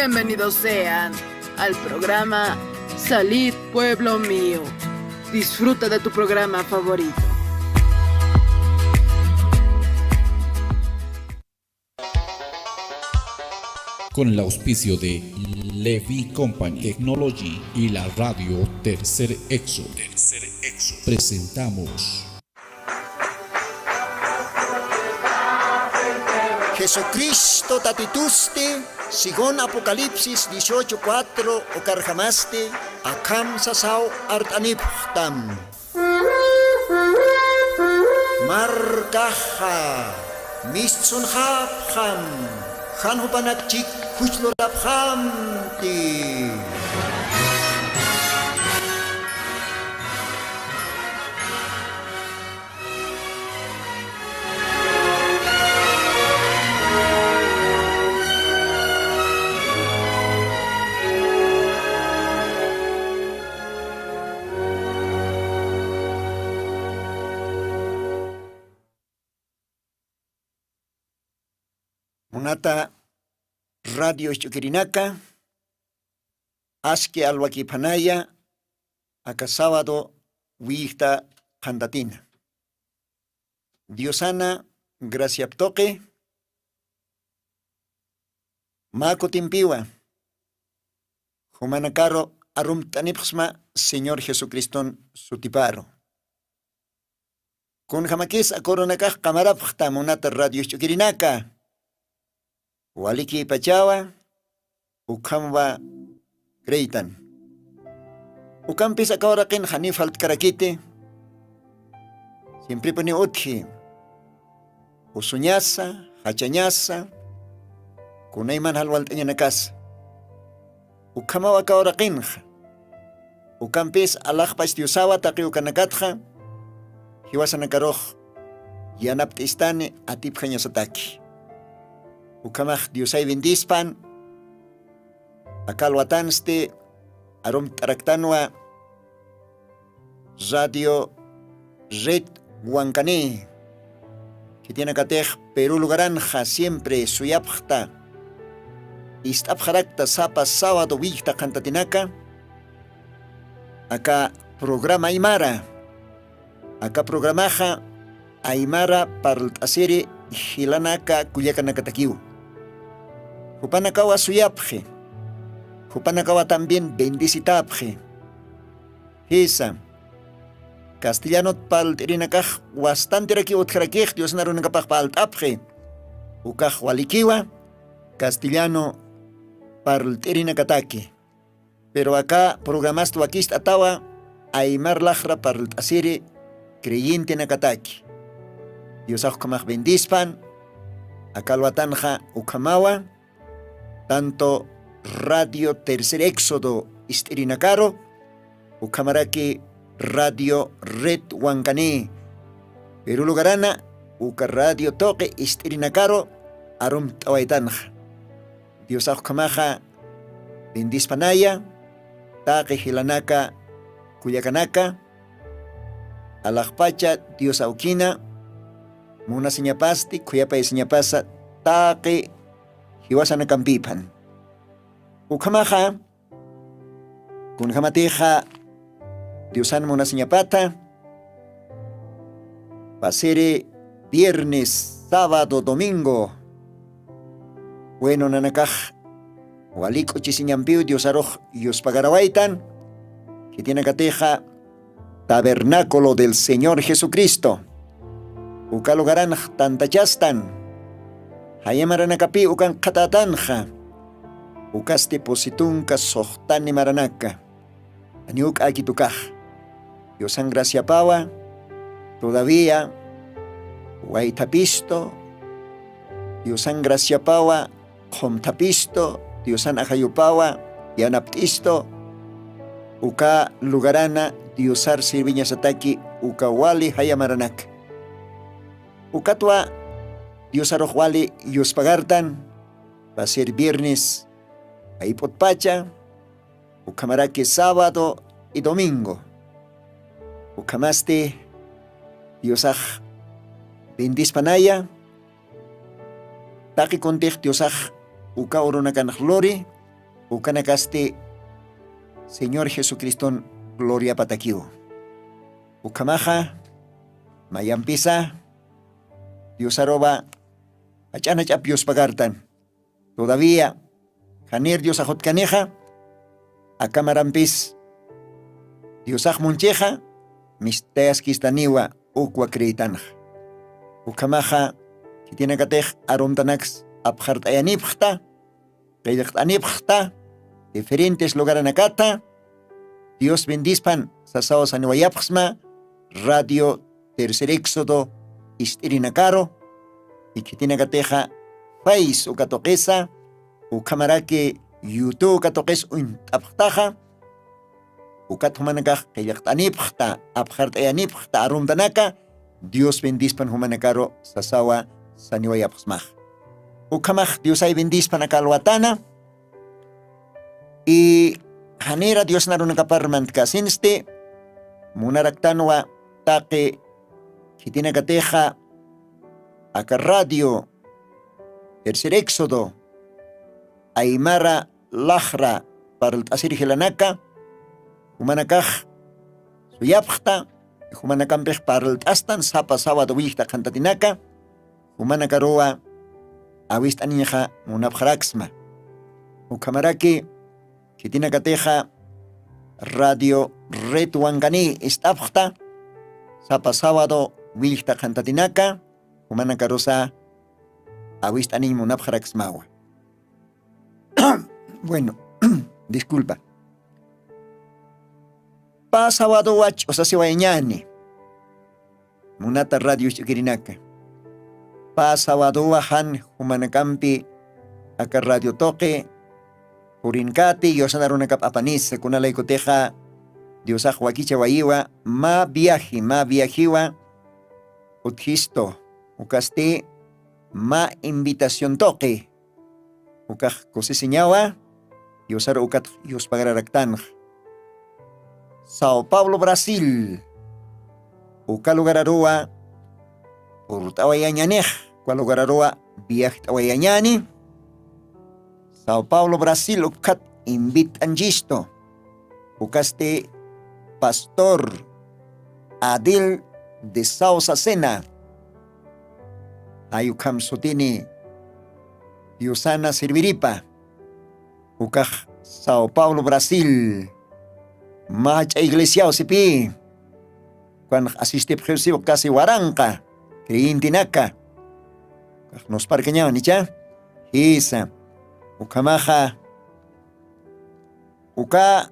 Bienvenidos sean al programa Salid Pueblo Mío. Disfruta de tu programa favorito. Con el auspicio de Levi Company Technology y la radio Tercer Exo, presentamos Jesucristo tatituste, según Apocalipsis 18:4 o carjamaste, akam sasao artaniptam. Markaha, mistsun hapham, hanhupanakchik huchloraphamti. Munata Radio Chuquirinaka, Aski Alwakipanaya, acá sábado, Wihta Pandatina. Diosana, gracia toque, Mako Timpiwa, Humanacaro Arum Tanipsma, Señor Jesucristo Sutiparo. Con Jamakis a Coronacaj Camarapta, Munata Radio Chuquirinaka. Waliki Pachawa, Ukamwa Greitan. Ukampis akaurakin Hanifalt Karakite, siempre pone Utji, Usuñasa, Hachañasa, Kunaiman Halwalt Enyanakas. Ukamawa akaurakin, Ukampis Alakpas Tiusawa Taki Ukanakatja, Hiwasanakaroh, Yanaptistane Atip Hanyasataki. Ukamaj Diosay bendispan, akalwatanste, arum taraktanwa, radio Red Huancane, que tiene catej Perú Lugaranja, siempre suyapjta, istapjarakta sapa sábado vijta cantatinaka, acá programa Aymara, acá programaja Aymara para el asere Hilanaka Cuyacanacataquiu. Jupanakawa suyapje, Jupanakawa también bendicitapje. Esa, castellano pal terinakaj, bastante raki utjarakej, Dios narunakapaj pal tapje. Ukaj walikiwa, castellano pal terinakataki. Pero acá programas tu aquí atawa, Aymar lajra pal asire, creyente nakataki. Dios ajkamaj bendispan, akalwatanja ukamawa, tanto Radio Tercer Éxodo Istirinacaro, ukamaraki Radio Red Huancane, Perú Lugarana, uka Radio Toque Istirinacaro, arum tawaitanja. Dios ajkamaja bendispanaya, taqi hilanaka kuyakanaka, alajpacha Dios aukina, muna señapasti, kuyapay señapasa, taqi hiwasana kampipan. Ukamaja, kunjamateja, Diosan muna señapata, pasere viernes, sábado, domingo. Bueno nanakaj, waliko chisiñampiu Diosaroj Yospagarawaitan, que tiene cateja, tabernáculo del Señor Jesucristo. Ukalogaran tantachastan, hayamaranacapi ukan katatanja, ukaste positunka sohtani maranaka, aniuk akitukaj, Diosan gracia pawa, todavía, waitapisto, Diosan gracia pawa, homtapisto, Diosan ajayupawa, yanaptisto, uka lugarana, Diosar sirviña sataki, uka wali hayamaranak. Ukatwa, Diosaroj wali yospagartan, va a ser viernes, Aipotpacha, ukamaraki sábado y domingo. Ukamaste, Diosaj, bendispanaya, taki kontej Diosaj, uka oronakan glori, ukanakaste Señor Jesucristo gloria patakiu. Ukamaja mayampisa Dios aroba achana chapios pagartan. Todavía Janir Dios ajot caneja acamarampis Dios muncheja misteas kistaniwa ukwa creitanja. Ukamaja kitina katej aromtanax abjart ayanipjta kayakt anipjta diferentes lugares nakata Dios bendispan sasao saniwayapxma radio Tercer Éxodo istirinakaro y kitina kateja Face ukatoqesa ukamarake YouTube ukatoqes untapjtaja ukat humanakaj kayakt anipjta abjart ayanipjta aromtanaka Dios bendispan humanakaro sasawa saniwayapxmaj. Ukamaj Dios ay bendispan akalwatana y hanera Dios narunakaparmant kasinste munaraktanwa take kitina kateja aka radio Tercer Éxodo Aymara Lajra para el Asir Hilanaka humanakaj suyapjta humanakampej para el Astan Sapa Sábado Wihta Kantatinaka humanakaroa awist aniñaja munapjaraxma ukamaraki kitina kateja radio Retuangani istapjta Sapa Sábado Wihta Kantatinaka humanakarosa awist aniñ munapjaraxmawa. Bueno, disculpa. Pa sábado wach osasiwañani munata radio chiquirinaka. Pa sábado wahan humanakampi aka radio toque Purinkati yosanarunakap apanis kunalay koteja Diosaj wakicha waiwa ma viajiwa uthisto ukasti ma invitación toque ukaj kosiseñawa Diosar ukat Dios pagararaktan Sao Paulo Brasil ukalugararoa urtawayañanej kualugararoa viajtawayañani Sao Paulo Brasil ukat invitanjisto ukaste Pastor Adil de Sausa Sena ayukam sutini Diosana Serviripa ukaj Sao Paulo Brasil Macha iglesia sipi cuando asiste presivo casi waranka creintinaka nos parqueñaban nicha isa ukamaja uka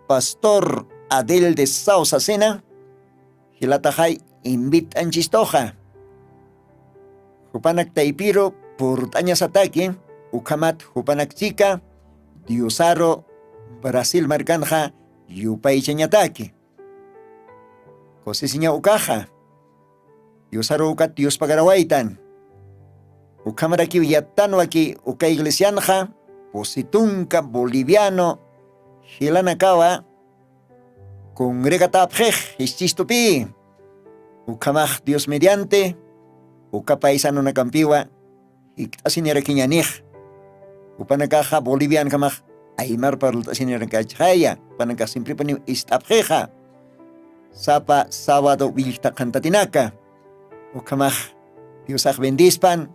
Pastor Adel de Sausa Sena hilatajay invitan chistoja hupanak taipiro por tañas ataque ukamat hupanak chica Diosaro Brasil marcanja yupay chañataki kosisiña ukaja Diosaro ukat Dios pagarawaitan ukamaraki yatanwaki uka iglesianja positunka boliviano hilanakawa congregatapjej ichistupi ukamaj Dios mediante uka paisano nakampiwa iktasinera kiñanej upanakaja bolivian kamaj Aymar parlut asinera kachaya panaka simpre pani istapjeja Sapa Sábado Vilta Cantatinaka ukamaj Diosaj bendispan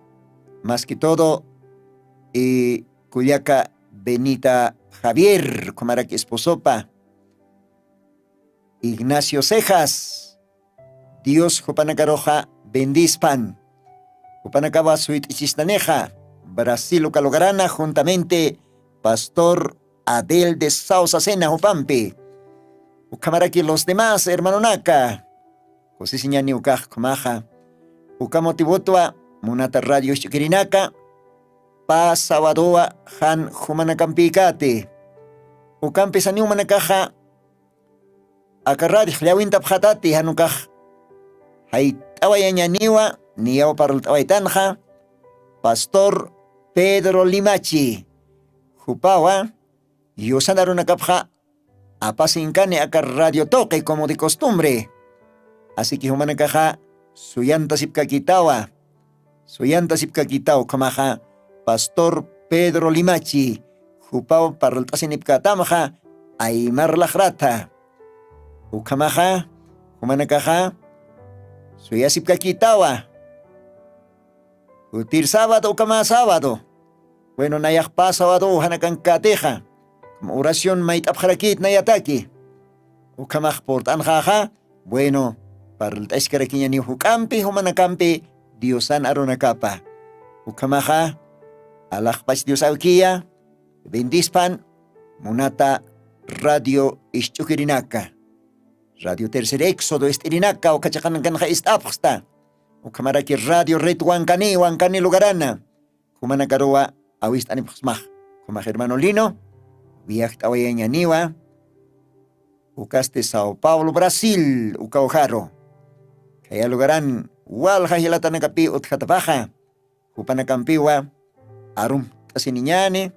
más que todo Cuyaca Benita Javier Comaraki Esposopa Ignacio Cejas Dios Jupanakaroja bendispan Jupanacaba Suit Ichistaneja Brasil Ucalogarana juntamente Pastor Adel de Sausa Sena Upampi Ukamaraki los demás hermano Naka Kosisiñani ukaj kumaja Ukamotibotua Munata Radio Chiquirinaka Pa Sabadoa Han Humanakampikate Ukampi Saniu Manakaja Akarradi Hlawinta Pjatati Hanukaj Haitawayañaniwa Niyaw Parultawaitanja Pastor Pedro Limachi Jupawa Yosanarunakapja Apasincane Akar Radio Toque como de costumbre así que humanakaja Suyanta Sipkakitawa Suyanta Sipkakitaw Kamaja Pastor Pedro Limachi Hupao parultasinipka tamaja Aymar Lajrata. Ukamaja, humanakaja, suyasipka kitawa. Utir sábado, ukama sábado. Bueno, nayakpa sábado, hanakan kateja. Oración mait abjarakit nayataki. Ukamaj portan jaja, bueno, parultaskarakinya ni hukampi, humanakampi, Diosan aronakapa. Ukamaja, alakpas Diosaukia, bendispan, munata Radio Ischukerinaka. Radio Tercer Éxodo Estirinaka o Kachakanankanja Istapsta. O Kamaraki Radio Red Wankani Lugarana. Kumanakaroa Awist Anipsmach. Kuma hermano Lino. Viachtawaya Niwa. Ukaste Sao Paulo, Brasil. Ukaojaro. Kaya lugaran. Wal Hahilata Nakapi Utkatabaja. Kupanakampiwa. Arum Tasiniñane.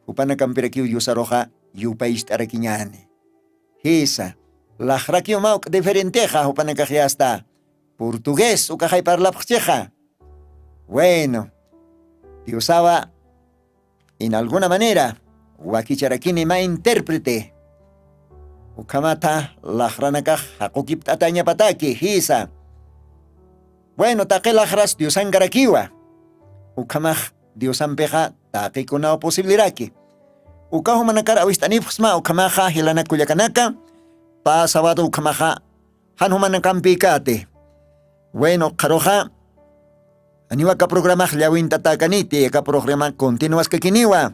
Kupanakampirakyu Yusaroja. Yupaist Arakiñane. Hisa. Lajrakio mauk diferenteja hupanakajiasta. Portugués ukajay parlapcheja. Bueno, usaba en alguna manera wakicharakini ma intérprete. Ukamata lajranakaj hakukip tataña pataki hisa. Bueno, take lajras diosan garakiwa. Ukamaj diosan peja take kunao posibiliraki. Ukahumanakar awistanipsma ukamaja hilanakuyakanaka. Pa sábado ukamaja hanhumankampi kate. Bueno, karoja aniwa ka programa llawin tatakaniti ka programa continuas kekiniwa.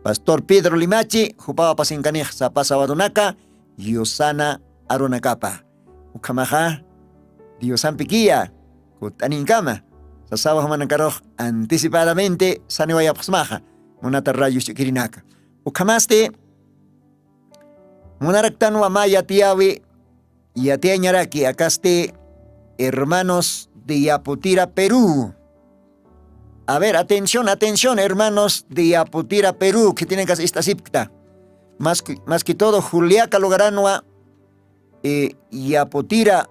Pastor Pedro Limachi hupawa pasinkani sa pa sábado naka Diosana aronakapa. Ukamaja Diosan pikia kutaninkama. Sa sábado humankaroj anticipadamente saniwaya pasmaja. Munata rayos kirinaka. Ukamaste Munaraktan Maya Tiawi Yatia Ñaraki, acaste hermanos de Yaputira, Perú. A ver, atención, hermanos de Yaputira, Perú, que tienen que hacer esta sipta. Más que todo, Juliaca Logaranua, Yaputira,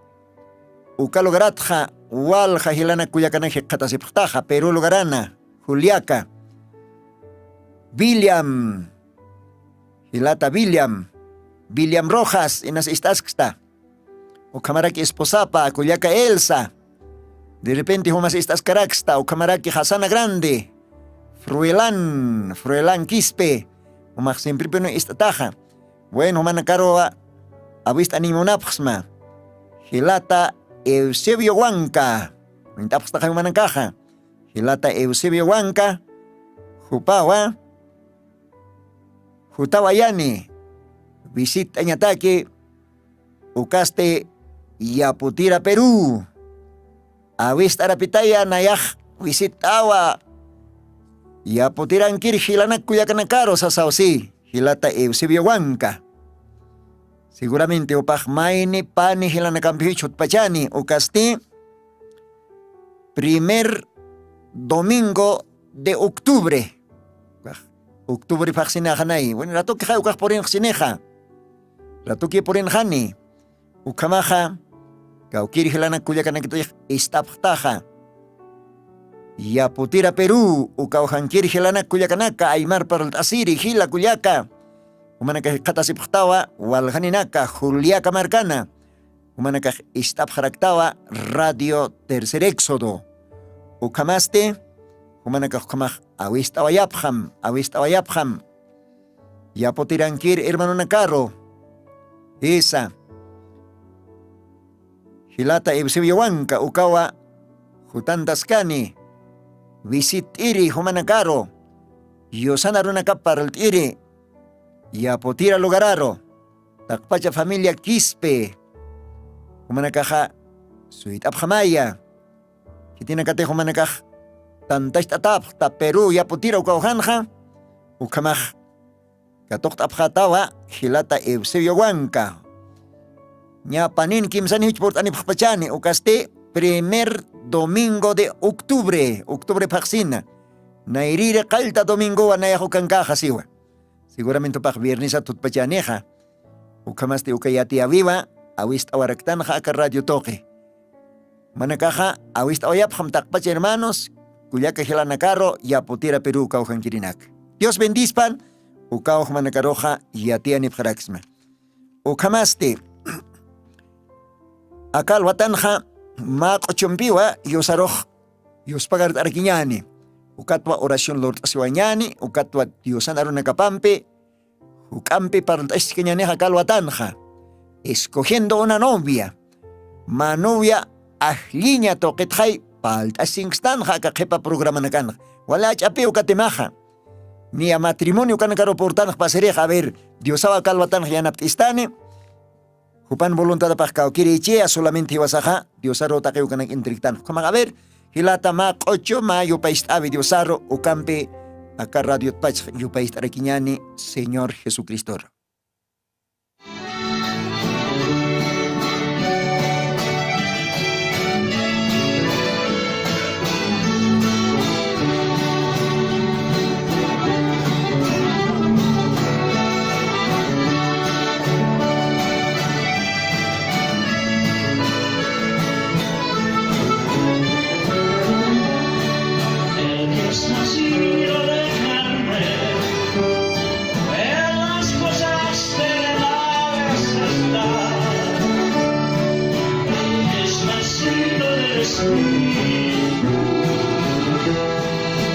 Ukalogaratja, Walja Hilana Cuyacanaje Catasiptaja, Perú Logarana, Juliaca, William, Hilata William Rojas, en las istasxta. O camaraki esposapa, Cuyaca Elsa. De repente, humas estas caraxta, o camaraki Hasana Grande. Fruelan Quispe. Humas siempre peno istataja. Bueno, humana caroa, avista animonapsma. Hilata Eusebio Huanca. Intapstaja humana caja. Hilata Eusebio Huanca. Jupawa. Jutawayani. Visita Ñataki, Ucaste Yaputira, Perú. Avista Arapitaya Nayaj visitawa. Yaputira Ankir Hilanak Cuyacanacaro Sasausi, Hilata Eusebio Huanca. Seguramente Upaj Maini Pani Hilanacampichut Pachani, Ucaste primer domingo de octubre. Octubre Paxinajanay. Bueno, la toque Jaucaj por Enxineja. Ratuki porin hani. Ukamaja. Kaukiri hilana kuyakanakito istaptaja. Yaputira Perú. Ukaujankiri hilana kuyakanaka. Aymar paralt asiri hila kuyaka. Umanaka katasiptawa. Walhaninaka. Juliaca Marcana. Umanaka istapjaraktawa. Radio Tercer Éxodo. Ukamaste. Umanaka ukamaj. Awistawayapjam. Yaputirankir hermano Nakaro. Esa Hilata Eusebio Huanca Ukawa Jutantaskani Visit iri Humanakaro Yosana Runakapar iri Yapotira Lugararo Takpacha familia Quispe Humanakaja Suit Abjamaya Kitinakate Humanakaj Tantashtatap Ta Perú Yapotira Ukauhanja Ukamaj Katok Abjatawa Hilata Eusebio Huanca. Ña panin kimsani huchport anipachani ukaste primer domingo de octubre. Octubre paxina. Nairire kalta domingo anayajo kankaja siwa. Seguramente pak viernes a tutpachaneja. Ukamaste ukayati aviva. Awist awaraktanja aka radio toque. Manakaja awist awayapjam takpacha hermanos. Cuyaca Hilanacaro Yaputira Perú Kaujankirinak. Dios bendispan. ukawaj manakaroja yatiani pjaraxma. Ukamaste akal watanja maq'uchumpiwa yusaroj yuspagar arquiñani. Ukatwa oración Lord asiwañani, ukatwa Diosan arunacapampe, ukampe para esquiñaneja calwatanja, escogiendo una novia, manovia ajliña toquetjai, palt asingstanja cajepa programa nacan, wala chapeo catemaja, ni a matrimonio canacaro portanja pasereja, a ver, Diosaba calwatanja yanaptistane, Jupan voluntad de pascao, quiere chea solamente ibasaja, Diosaro taqueo canak intrictan, como a ver, hilata maq 8 mayo país ave Diosaro o campe acá radio pach yo país arequiñani Señor Jesucristo.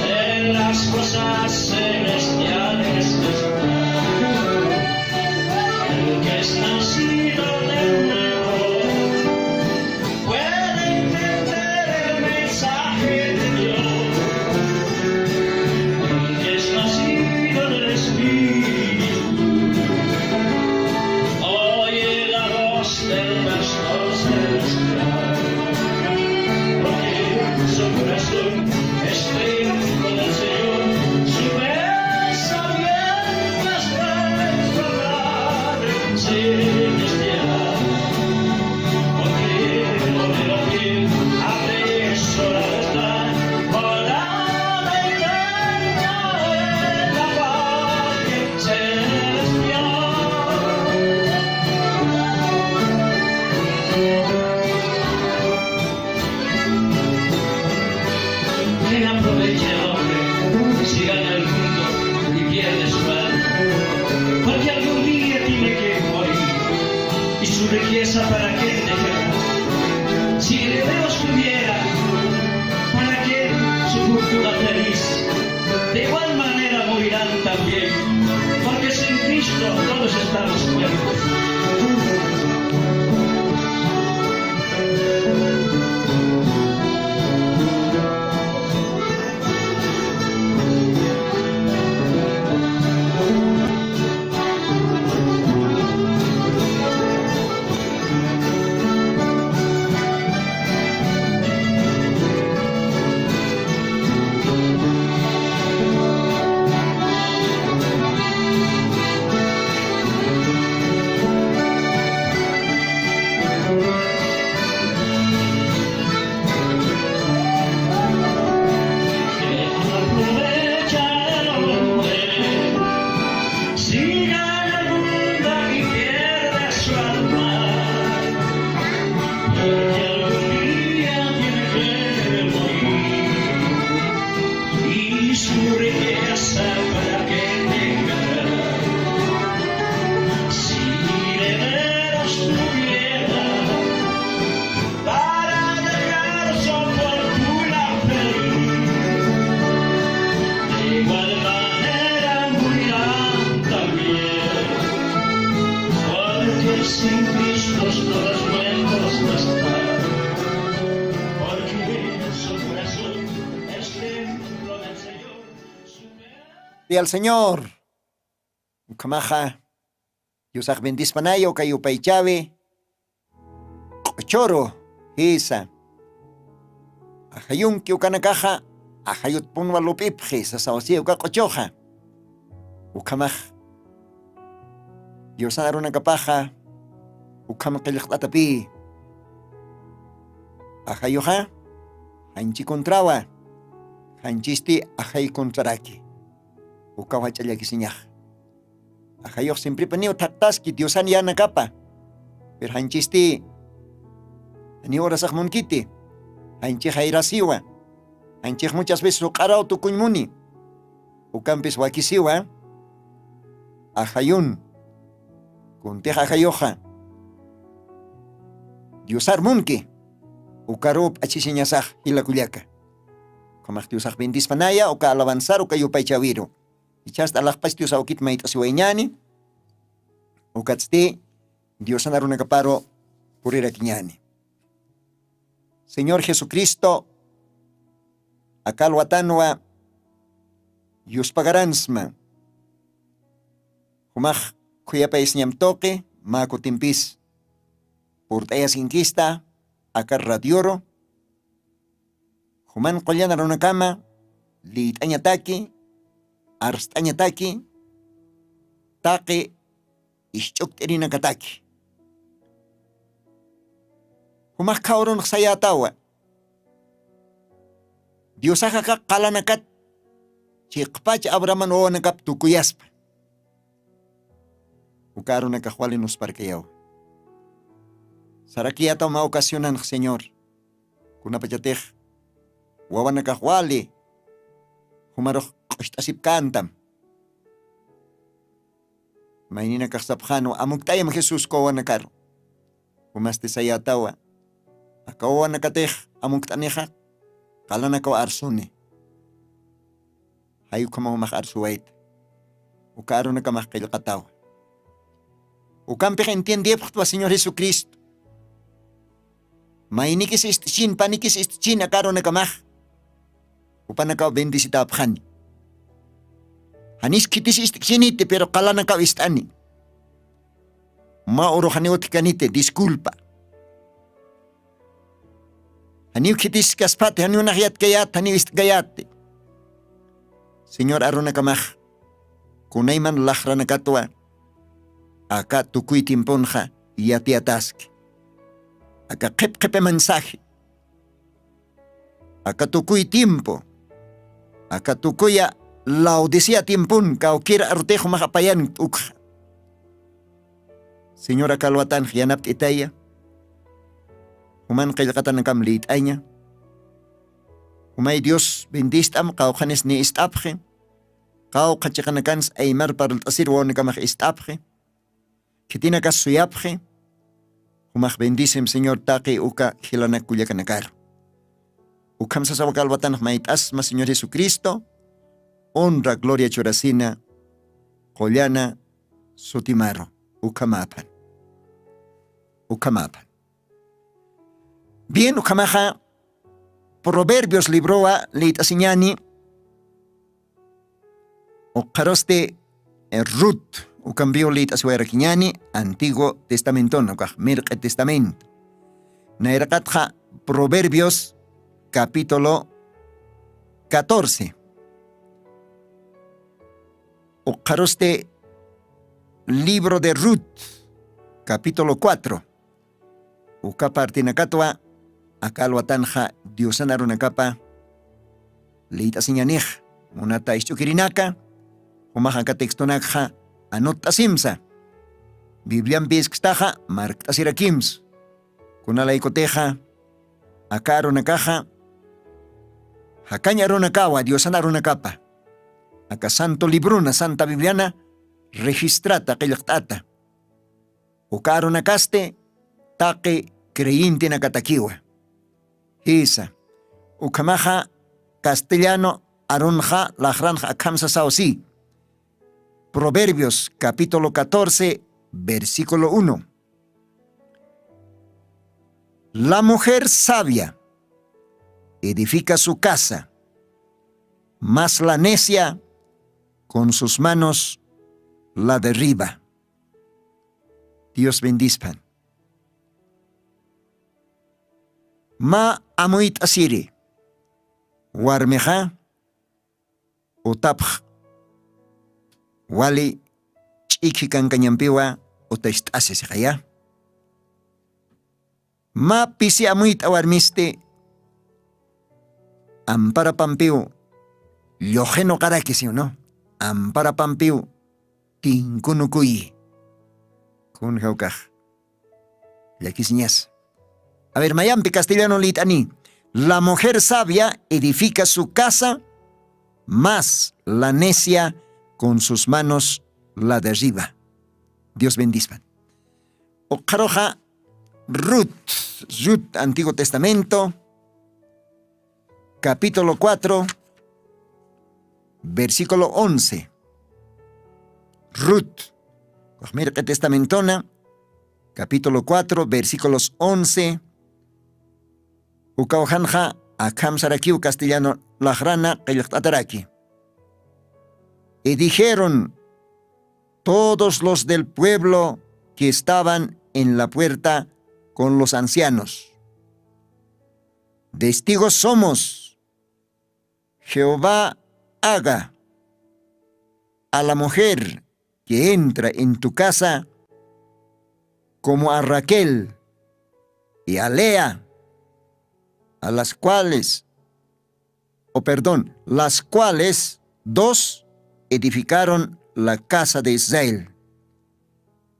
En las cosas celestiales está el que es nacido de nuevo, puede entender el mensaje de Dios. El que es nacido del Espíritu oye la voz del pastor celestial. Su corazón es templo del Señor, su pensamiento es nuestro Padre celestial. Porque lo que apresurado está, morada eterna en la paz celestial. ¿Quién aprovecha el hombre si gana el mundo y pierde su alma? Porque algún día tiene que morir, y su riqueza para qué dejará. Si herederos tuviera, ¿para qué su fortuna feliz? De igual manera morirán también, porque sin Cristo todos estamos muertos. Sin Cristo todos muertos no están, porque su corazón es templo del Señor. Y al Señor, Kamaja, Yusak bendispanayo kayo paichave, choro, isa, ajayun kiukanakaja, ajayut punwa lupipje, sasawasi ukakochoja, ukamaj, Diyosan aruna kapaja, ukam qilqtatapi ajayoja hanchi contrawa hanchisti ajay contraraki ukawa challaki siñaj ajayoq siempre panio taktaski Diosan yana kapa pero hanchisti ani horas munkiti hanchi jairasiwa hanchi muchas veces uqarao tukuñmuni ukampis wakisiwa ajayun, kunteja ajayoja, diosar munki, ukarup achisiñasaj hilakullaka. Kamaj diosaj bendispanaya, uka alabanzar, uka yupay chaviro. Ichasta alajpas dios awkit mait asiwaiñani, ukatzti, Dios anaruna kaparo, purira kiñani. Señor Jesucristo, akalwatanwa, Dios pagaransma, humaj kuyapais ñamtoque, mako timpis, purtaya sinkista, akar radioro, human qollana runakama, lit añataki, arst añataki, taqi, ishchuk terina kataki. Humaj kauron sayatawa, Dios ajaka kalanakat, chiqpach abraman o nakap tukuyaspa. Ukaro nakahuali nos parkayaw. Sarakiyata ma ocasionan, Señor, kunapachatej, wawan nakahuali, humarok istasip kantam. Maynina kaksapjano, amuktayam Jesus kowa nakaro. Humaste sayatawa, akawa nakatej, amuktaneja, kalanakaw arsune. Hayu kama humak arsuwait. Ukaro nakamak kilkataw. Ukampi entiende pa Señor Jesucristo. Mainikis istichin, panikis istichin, akaro nakamak. Upanakaw bendisita apjani. Hanis kitis istichinite, pero kalanakaw istani. Mauro haniwat kanite, disculpa. Haniw kitis kaspate, haniw nahyat kayat, haniw istgayate. Señor aruna kamaj, kunayman lahra nakatwa, aka tukuy timponja, yati ataske. Aka kepe mensaje. Aka tukuy tiempo. Aka tukuya laodicea tiempun, kaukira artejo mahapayan ukja. Señora kalwatan hianapt itaya. Human kailkatan ng kamlit ay niya. Humay Dios bendistam kau kanes ni istapje. Kau kachakanakans ay mar parul asir won kamak istapje. Kitina kasuyapje. Humach bendisem Señor taki uka hilanak kulyakanakar. Ukam sa sawakalwatan maitas ma Señor Jesucristo. Honra, gloria, choracina, collana, sotimaro, ukamapan. Ukamapan. Bien, ukamaja, Proverbios libroa, leit asiñani, ukaroste Ruth, ukambio leit aswera kiñani, Antiguo Testamento, ukaj Mirque Testamento. Nairakatja, Proverbios, capítulo 14. Ukaroste libro de Ruth, capítulo 4. Ukapartinakatwa, akalwatanja diosanarunakapa, leita siñanej, munata istukirinaka, humajanka textonakja, anota simsa. Biblian biskstaja, marktasirakimс. Kunalaikoteja, akaronakaja, hakañarunakawa, diosanarunakapa. Aka santo libruna, santa bibliana, registrata killaktata. Ukaro nakaste, take creyente nakatakiwa. Isa, ukamaja castellano, aronja, lajranja, akamsa sausi. Proverbios, capítulo 14, versículo 1. La mujer sabia edifica su casa, mas la necia con sus manos la derriba. Dios bendispan. Ma amuit asiri. Warmeja utapj. Wali chikikan kanyampiwa utaistase si kaya. Ma pisi amuit awarmiste. Ampara pampiu. Yojeno karakisi no. Ampara pampiu. Tinkunukuyi. Kun haukaj. Yakisñas. A ver, mayampi castellano litani. La mujer sabia edifica su casa, mas la necia con sus manos la de arriba. Dios bendiga. Ocaroja Ruth, Antiguo Testamento, capítulo 4, versículo 11. Ruth, Mira que Testamentona, capítulo 4, versículos 11. Ukaujanja, Akam Sarakiu castellano, Lahrana, Ataraki. Y dijeron todos los del pueblo que estaban en la puerta con los ancianos: testigos somos. Jehová haga a la mujer que entra en tu casa como a Raquel y a Lea, a las cuales dos edificaron la casa de Israel.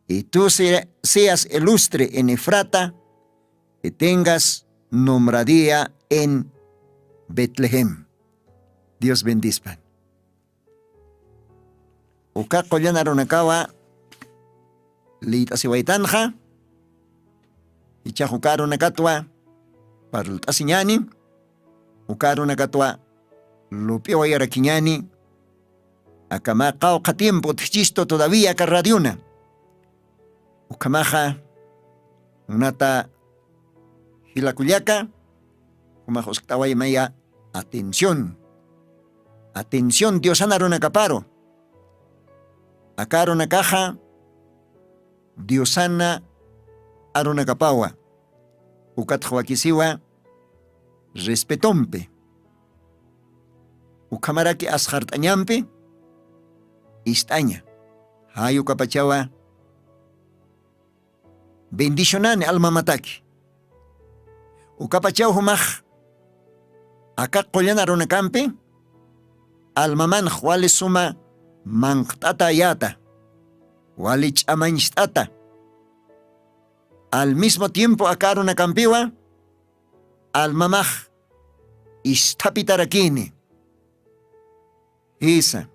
Y tú seas ilustre en Efrata, que tengas nombradía en Betlehem. Dios bendiga. Uka kollana runakawa lit asiwaitanja ichajukaru nakatwa para asiñani ukaru nakatwa lupiwa yaraquiñani akama qawqa tiempo tchisto todavía carradiuna ukamaja unata hilakullaka kumajosktaway maya atención Dios ana runakaparo akaro nakaja Diosana arunakapawa ukatjwakisiwa respetompe ukamaraki asjartañampe istaña hayu kapachawa bendicionane alma mataki ukapachaw humaj akak qollana runakampe almaman wali suma manqtata yata wali ch'amañstata al mismo tiempo acá runakampiwa almamaj istapitarakini isa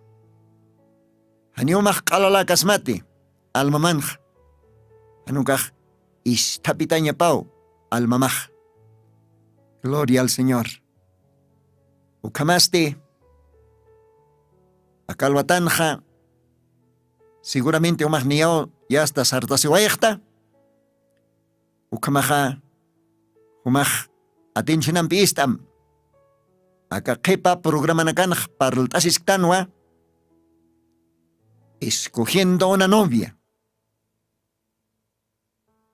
haniumaj q'alala kasmati almamanj hanukaj istapitañapau almamaj. Gloria al Señor. Ukamaste akalwatanja seguramente umaj niyao ya hasta sartasiwayajta ukamaja umaj atencionampi istam aka qepa programa nakanj para el tasisktánwa escogiendo una novia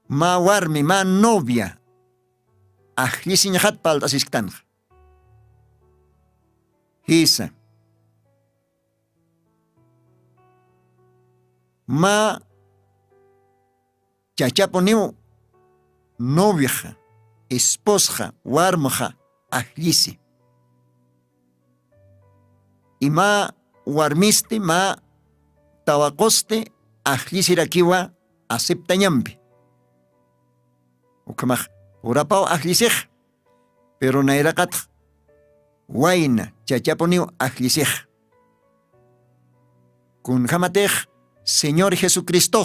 ma warmi ma novia ajlisiñajat para el tasisktánj hisa ma chachaponiu novia, esposa, warmaja, ajlisi. Y ma warmiste, ma tawakoste, ajlisirakiwa, aceptañampi. Ukamaj, urapao ajlisej, pero nairakat, waina, chachaponiu ajlisej. Kun jamatej, Señor Jesucristo.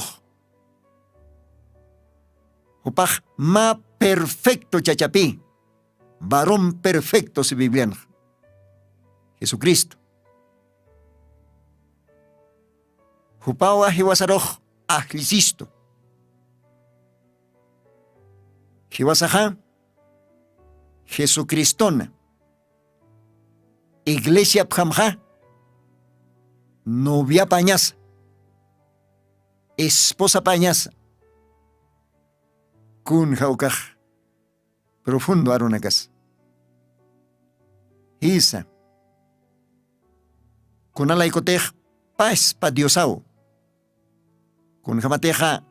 Upaj ma perfecto chachapi, varón perfecto si Biblian. Jesucristo. Hupawa hiwasaroj ajlisisto. Hiwasaja Jesucristona. Iglesia pjamja. Novia pañasa. Esposa pañasa. Kun jaukaj profundo arunakas. Isa. Kun alaikotej paz pa diosao. Kun jamateja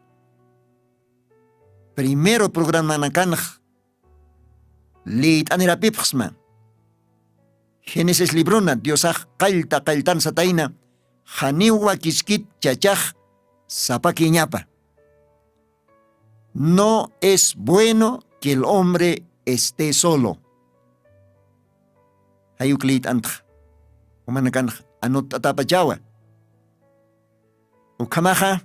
primero programa nakanj lit anirapipxma. Génesis librona diosaj kaltan sataina janiwa kiskit chachaj zapaquiñapa. No es bueno que el hombre esté solo. Hayuklit ant. Umanakan anot atapachawa. Ukamaja.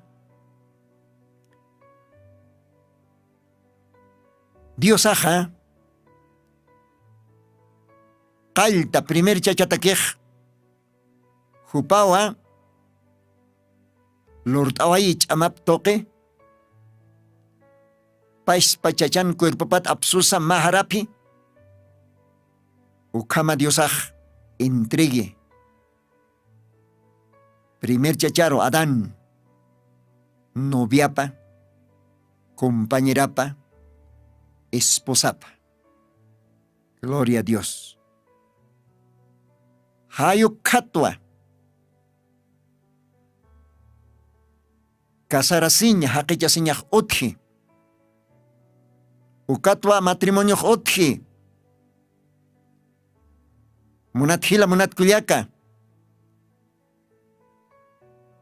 Dios aja. Qalta primer chachataquej. Jupawa. Lord awayich amap toque. Pais pachachan cuerpopat absusa maharapi. Ukama Diosaj entregue. Primer chacharo Adán. Noviapa. Compañerapa. Esposapa. Gloria a Dios. Hayo katwa. Casarasiña haqichasiñaj utji. Ukatwa matrimonio utji. Munat hila munat kuliaka.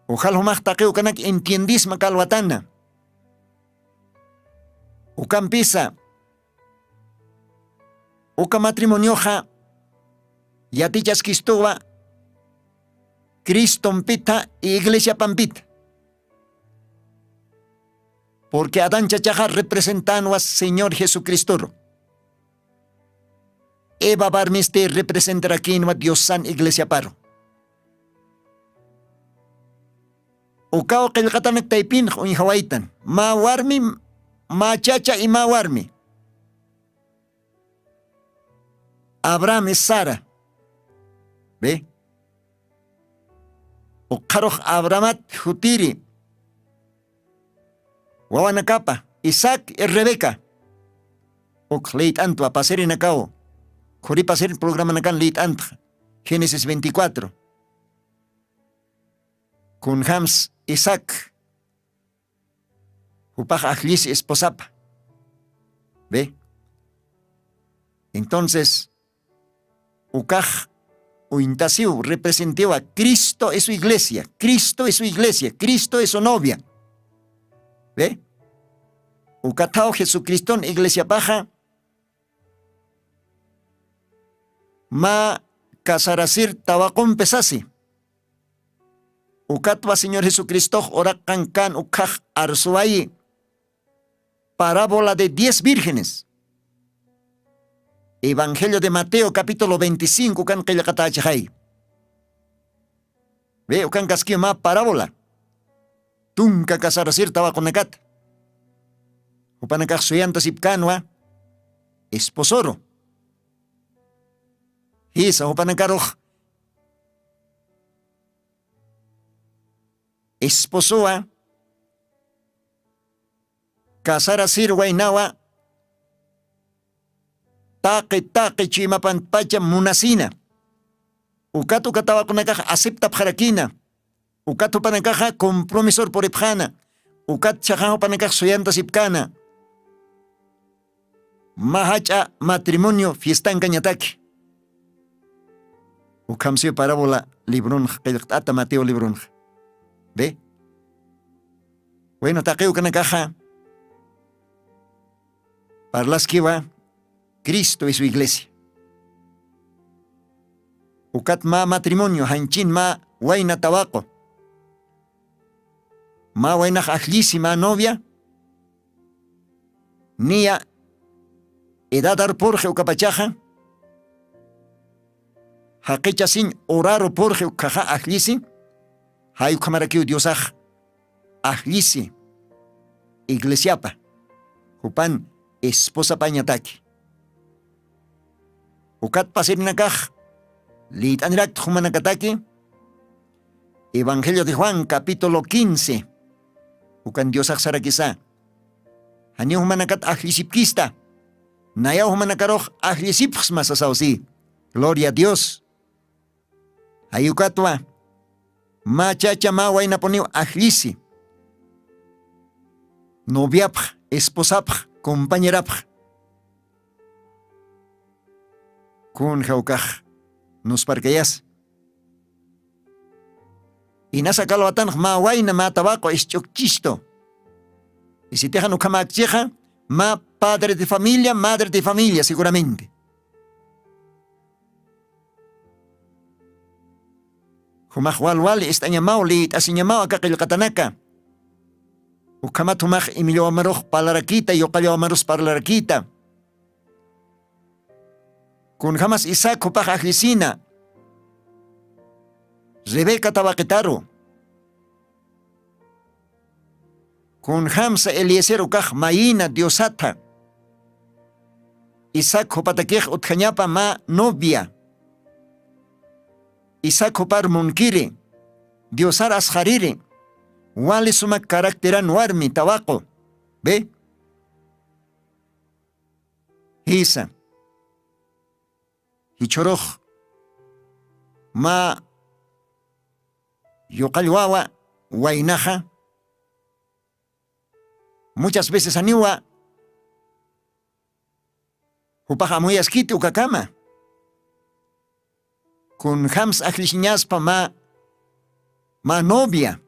Ujal humaj taqeu kanak entiendis makalwatana. Ukan pisa. Uka matrimonioja. Yatichas kistowa. Criston pita y iglesia pampita. Porque Adán chachaja representando a Señor Jesucristo. Eva barmiste representará aquí en Dios San Iglesia Paro. Ukao qilqatanak taipin un hawaitan. Ma warmi, ma chacha y ma warmi. Abraham es Sara. ¿Ve? Uqaruj Abramat jutiri. Wawanakapa, Isaac y Rebeca. Uqleit antu a pasar en acao. Kuri pasar el programa nakan leit ant. Génesis 24. Con Hams, Isaac. Upaj Ajlis esposapa. ¿Ve? Entonces, Ukaj Uintasiu representó a Cristo es su iglesia. Cristo es su iglesia. Cristo es su novia. ¿Ve? Ukatao Jesucristo en iglesia baja. Ma casarasir tabacón pesasi. Ukatwa Señor Jesucristo orakan kan ukaj arsuayi. Parábola de 10 vírgenes. Evangelio de Mateo capítulo 25 kan qillaqatachhay. Ve ukan kaski ma parábola. Tunka kasarasir tawakunakat. Upanakak suyanta sipkanwa. Esposoro. Hisa upanakaroh. Esposoa. Kasarasir wainawa. Taqi chimapanpacha munasina. Ukatu katawakunakaj acepta pjarakina. Ukatu panakaja compromisor por ipjana. Ukat chajajo panakaj soyanta sipkana. Mahacha matrimonio fiestan cañataki. Ukamsio parábola librunj, ata Mateo librunj. ¿Ve? Bueno, taqeu kanakaja. Parlas kiwa. Cristo y su iglesia. Ukat ma matrimonio, hanchin ma waina tabaco. Ma waina ajlísima novia. Nia edad arporje ukapachaja. Haqicha sin oraro porje ukaja ajlisi. Hay ukamarakiu diosaj. Ajlisi. Iglesiapa. Upan esposa pañataki. Ukat pasir nakaj. Lit anirak humanakataki. Evangelio de Juan capítulo 15. Ukan diosaj sarakisa. Hani humanakat ajlisipkista. Naya humanakaroh ajlisipks masasausi. Gloria a Dios. Ayukatwa. Ma chacha ma waina poniu ajlisi. Noviapj, esposapj, compañerapj. Kun jaukaj. Nos parqueas. Y nasa kalwatan ma waina ma tabaco es chokchisto. Y si te dejan ukamakcheja, ma padre de familia, madre de familia, seguramente. Humaq walwali istañamaw li asiñamaw akaqillqatanaka. Ukamat humaq imillawamaruq palarakita yuqallawamaruq parlarakita. Kun jamas Isaac hupaq ajlisina. Rebeca tabaqitaru. Kun Hamsa Eliezer ukaq mayina diosata. Isaac hupatakej utjañapa ma novia. Isaac hupar munkiri. Diosar asjariri. Wali sumak karakteran warmi tawaqo. Ve? Hisa. Hichoroq. Ma yuqallwawa waynaja. Muchas veces aniwa hupaqa muyaskiti ukakama. Kun Hams ajlishiñaspa ma novia.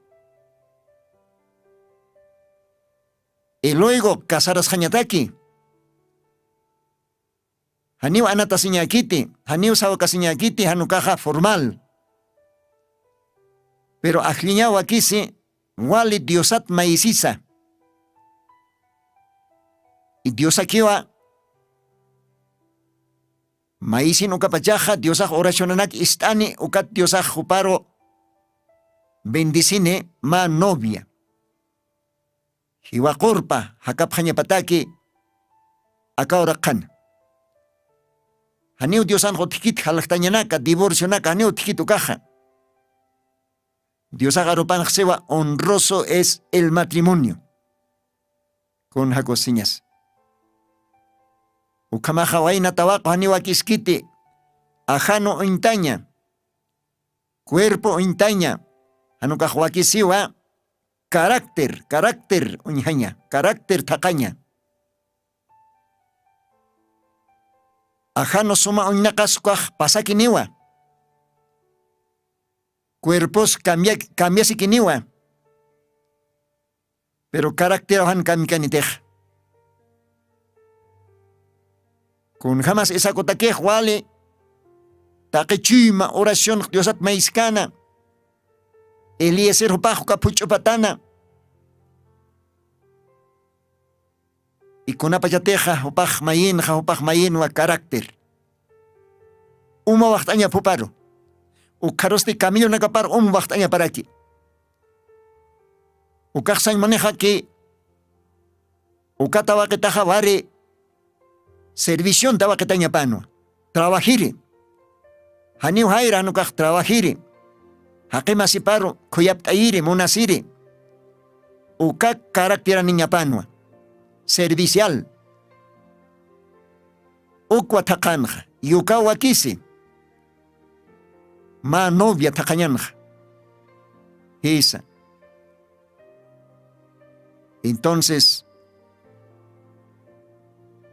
Y luego casaras jañataki. Haniu anata siñakiti, haniu sawaka siñakiti hanukaja formal. Pero ajliñawa kisi wali diosat maisisa. Y diosa kiwa maisin ukapachaja diosaj oracionanak istani ukat diosaj huparo bendicine ma novia. Hiwaqurpa hakap hañapataki akauraqan. Haniu diosan hotikit halaqtañanaka divorcionaka haniu tikit ukaja. Diosaj arupanaq sewa honroso es el matrimonio. Con jacosiñas. Ukamaja wayna tawaqo haniwa kiskiti. Ajano intaña. Cuerpo intaña. Hanukaj wakisiwa. Carácter uñaña. Carácter taqaña. Ajano suma uñnaqasukaj pasakiniwa. Cuerpos cambiasikiniwa. Pero carácter ojan kamikanitaj. Kun jamás esa kotakej wale taqichuyma oración diosat maiskana. Eliezer hupaq kapuchupatana. Y kunapachateja hupaq mayinwa carácter. Uma waqtaña puparo. Ukarosti camillo nakapar waqtaña paraki. Ukaqsan maneja que ukata waqitaja wari servición tawaqitaña pano. Trabajiri. Haniu hayra hanukaq trabajiri. Haqima siparo kuyaptayiri munasiri. Uka carácter niña panua. Servicial. Ukwa taqanja. Yuka wakisi. Ma novia taqañanja. Esa. Entonces,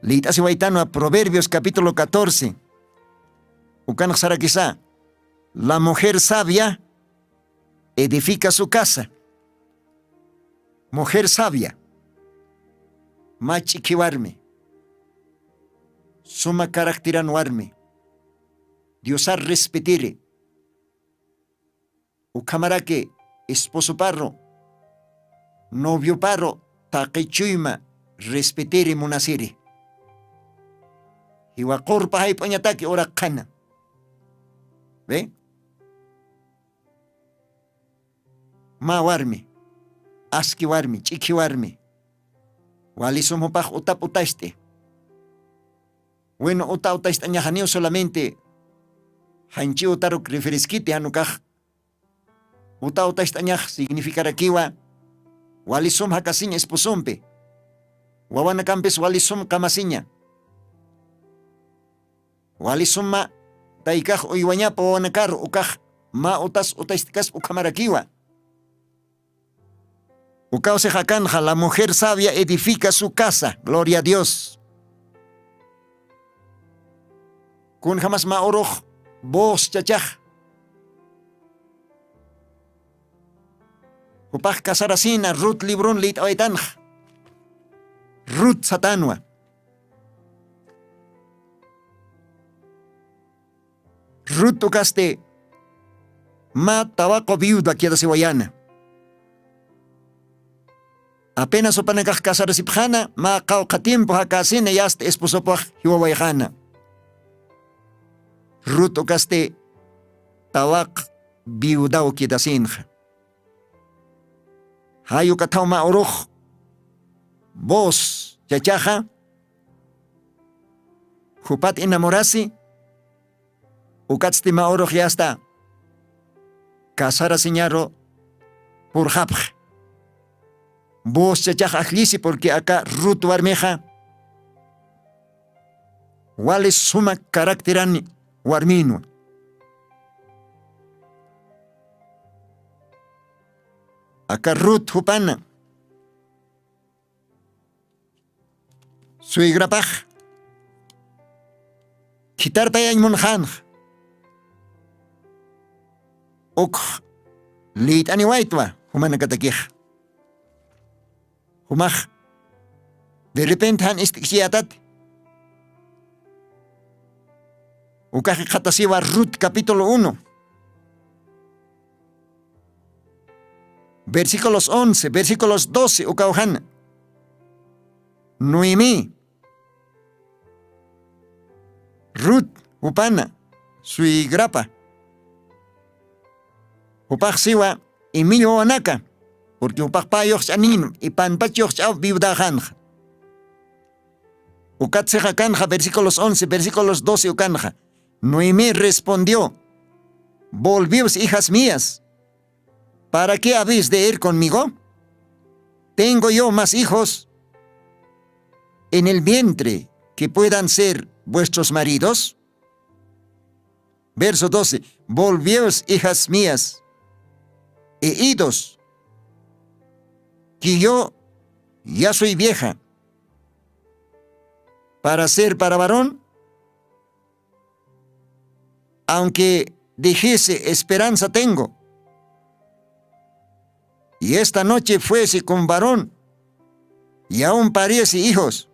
Litasi Waitano a Proverbios capítulo 14. Ukanaj sarakisa. La mujer sabia edifica su casa. Mujer sabia. Machikiwarme. Suma karakteranwarme. Diosar respetire. Ukamarake esposo parro. Novio parro. Taqichuyma respetire munasire. Hiwaqurpa haypañataki ora qana. ¿Ve? Ma warmi. Aski warmi. Chiki warmi. Walisum hupaq utap utaste. Bueno, utaste añajaneo solamente. Hanchi utaruk refresquite hanukaj. Utaste añaj significará kiwa. Walisum hakasiña esposumpe. Wawana campes walisum kamasiña. Walisumma taikaj uywañapa wawanakar ukaj ma utastikas ukamarakiwa. Ukause jakanja, la mujer sabia edifica su casa. Gloria a Dios. Kun jamás ma oroj vos chachaj. Upaj kasarasina Ruth librun lit oitanj. Ruth satanwa. Ruth tocaste ma tawaco viuda queda se wayana. Apenas opanakaj casarasipjana, ma cauca tiempo hakasine y hasta esposopaj hiwawayjana. Ruto caste tawak viudao quedasinja. Hayo katauma oruj, vos, chachaja, jupat enamorasi, ukatstima oruj ya está. Casara señaro por japj. Vos chachaja ajlisi porque acá Ruth warmeja. Wales suma caracterani warmino. Acá Ruth hupana. Suigrapaj. Kitar payan monjan. Ok. Lit ani waitwa. Humana katakij. Humaj. De repente han istixiatat. Ukaji katasiwa Ruth capítulo 1. Versículos 11, versículos 12, ukauhan. Noemí. Ruth, upana, suigrapa. Upaj siwa, Emilio anaka. Porque upaj payox anin, y panpachox au viudajan. Ukatseja kanja, versículos 11, versículos 12, ukanja. Noemí respondió, volvíos, hijas mías. ¿Para qué habéis de ir conmigo? ¿Tengo yo más hijos en el vientre que puedan ser vuestros maridos? Verso 12. Volvíos, hijas mías, e idos, que yo ya soy vieja. Para ser para varón, aunque dijese esperanza tengo, y esta noche fuese con varón, y aún pariese hijos.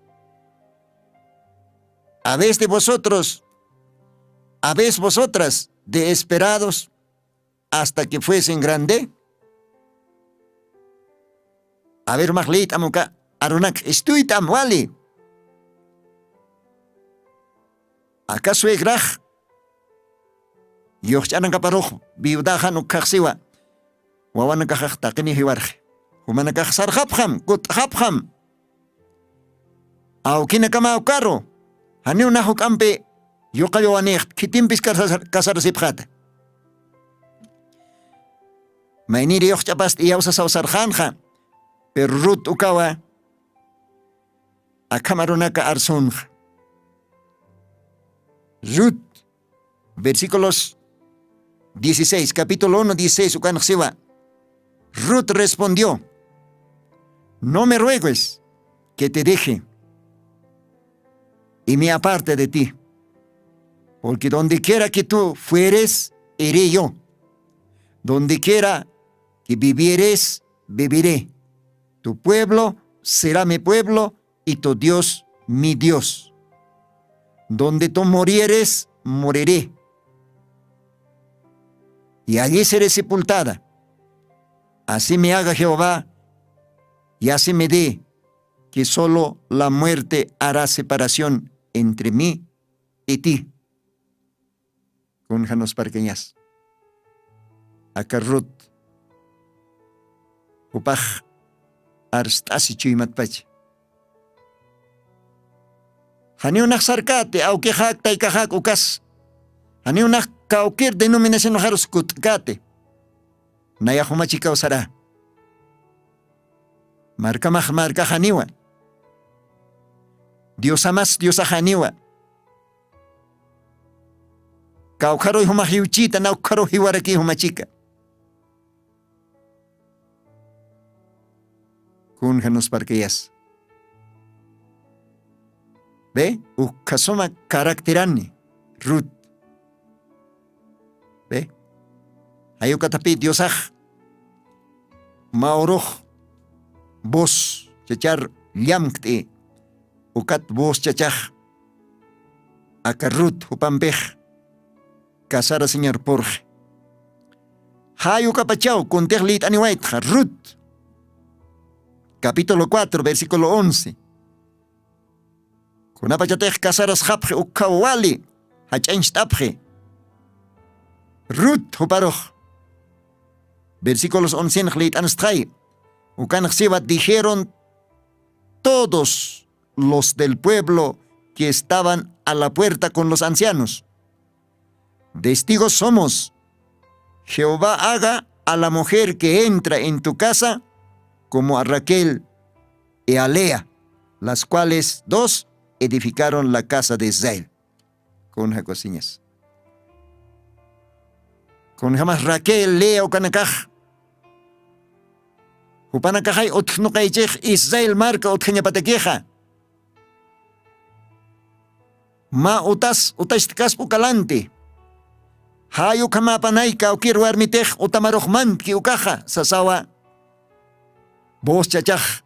¿Habéis vosotras de esperados hasta que fuesen grande? A ver, Mahleit amuka, arunak, estoy tan wali. ¿Acaso egraj? Yochanan kaparuj, viudajan ukaxiwa. Wawana kahak takini hiwarj. Humana kahsar hapjam, kut hapjam. Aukina kama aukaro. Hani una hukampe yokayo wanecht, kitimpis kasar sipjata. Mainiri yochapast iyausa sausarjanja. Pero Ruth ukawa akamarunaka arsunja. Ruth, versículos 16, capítulo 1, 16, ukanxiwa. Ruth respondió, no me ruegues que te deje y me aparte de ti, porque donde quiera que tú fueres, iré yo. Donde quiera que vivieres, viviré. Tu pueblo será mi pueblo y tu Dios mi Dios. Donde tú murieres, moriré. Y allí seré sepultada. Así me haga Jehová, y así me dé, que solo la muerte hará separación entre mí y ti. Cúnjanos parqueñas. Akarrut. Upaj. Arstasi chuymatpach. Haniunak sarkate, auke hak taikahak ukas. Haniunak kaukir denominación harus kutkate. Nayahumachika usara. Marka haniwa. Dios amas, Dios haniwa. Kaukaro humahiuchita, naukaro hiwaraki humachika. Kunjanos parqueas. ¿Ve? Ukasoma karakterani. Ruth. ¿Ve? Ayukatapi diosaj. Maoroj. Vos. Chachar llamkte. Ukat vos chachaj. Akarrut upampej. Casara señor porje. Hayu kapachao kuntejlit aniwaitja Ruth. Capítulo 4, versículo 11. Kunapachatej casaras japje ukawali hachenchtapje. Ruth huparoj. Versículos 11 lit anstray. Ukanjsivat dijeron todos los del pueblo que estaban a la puerta con los ancianos. Testigos somos. Jehová haga a la mujer que entra en tu casa como a Raquel y a Lea, las cuales dos edificaron la casa de Israel. Con jacosiñas. Con jamás Raquel, Lea o Kanakaj. Upanakajay otnukaychej Israel marca otjeñapatequeja. Ma utashtikas ukalante. Hayu kamapanayka ukir warmitej utamarojman ki ukaja sasawa. Vos chachaj.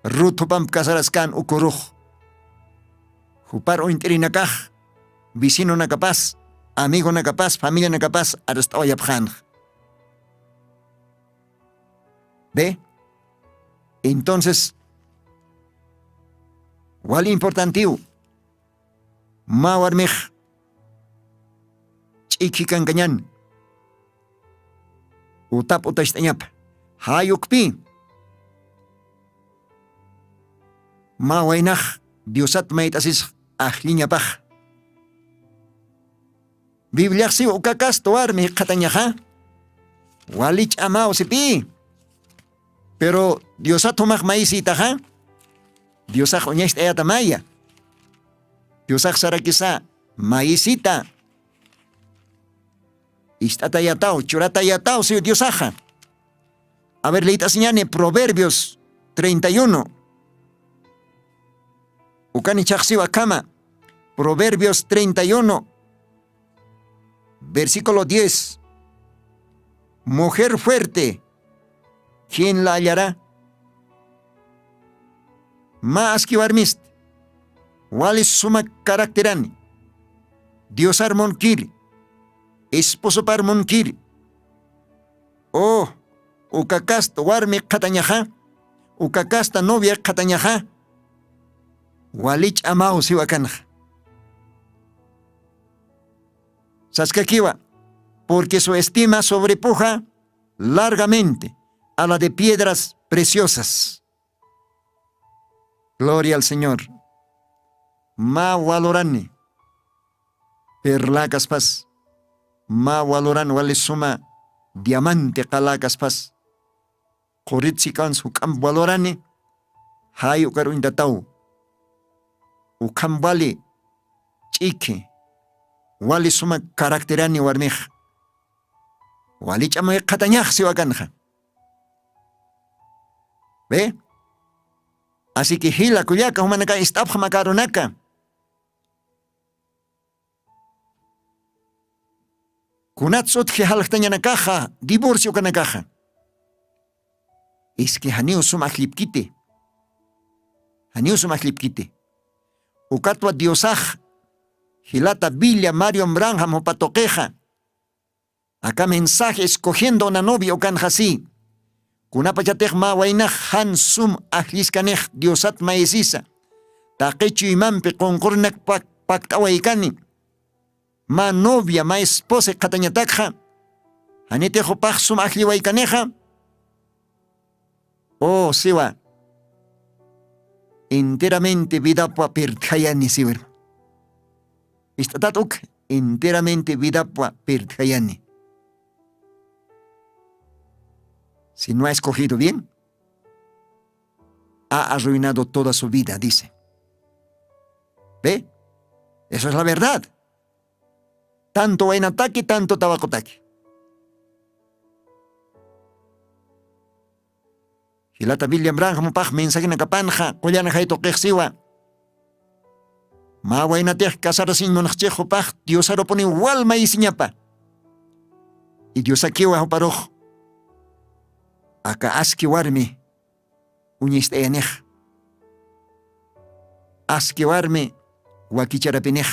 Ruth hupam kasaraskan ukuruj. Hupar ointirinakaj. Vecino nakapaz. Amigo nakapaz. Familia nakapaz. Arastawayapjanj. ¿Ve? Entonces, wal importantiu. Ma warmej. Chiki kanganyan. Utap utashtañap. Hayukpi. Ma wainaj. Diosat maitasis ahliñapaj. Bibliaxi ukakas toarmi katañaja. Walich amao sipi. Pero Diosat humaj maisitaja. Diosaj oñext eatamaya. Diosaj sarakisa maisita. Istatayatao, churatayatao, si Diosaja. A ver, leita señane, Proverbios 31. Ukani chachsiwa kama. Proverbios 31. Versículo 10. Mujer fuerte, ¿quién la hallará? Ma askiwarmist. Walis suma karakterani. Diosar monkir. Esposo par monkir. Oh, ukakasta warmi katañaja. Ukakasta novia katañaja. Walich amao siwakanja. Saskakiwa, porque su estima sobrepuja largamente a la de piedras preciosas. Gloria al Señor. Ma walorani. Perlacas pas. Ma waloran wale suma diamante kalacas pas. Koritsikan su kam walorani. Hay ukaru indatau. Ukam wali chike. Wali suma karakterani warmij. Wali chamay katañaj siwakanja. ¿Ve? Así que hila kuyaka humanaka istapja makaronaka. Kunatsut que halachtañanakaja, divorcio kanakaja. Es que haniu suma klipkite. Haniu suma klipkite. Ukatwa diosaj. Hilata Biblia Mario Branham opatoqueja. Acá mensaje escogiendo una novia o canjasí. Kunapachatej ma wainaj han sum ahliskanej diosat maesisa. Taquechu imampe concornac pactawaikani. Ma novia ma esposa katañatakja. Hanetejo paj sum ahliwaikaneja. Oh, siwa. Enteramente vida pa perkayani siwer. Istatatuk enteramente vida pa perkayani. Si no ha escogido bien, ha arruinado toda su vida, dice. ¿Ve? Eso es la verdad. Tanto en ataque, tanto tabacotaque. Hilata William Branham paj mensaje na kapanja, kulyana jaito kexsiwa. Ma wainatej kasarasin monachchejo paj, Diosaro pone walma y siñapa. Y Diosakiwa hoparoj. Aka aski warmi uñisteyanej. Aski warmi wakicharapinej.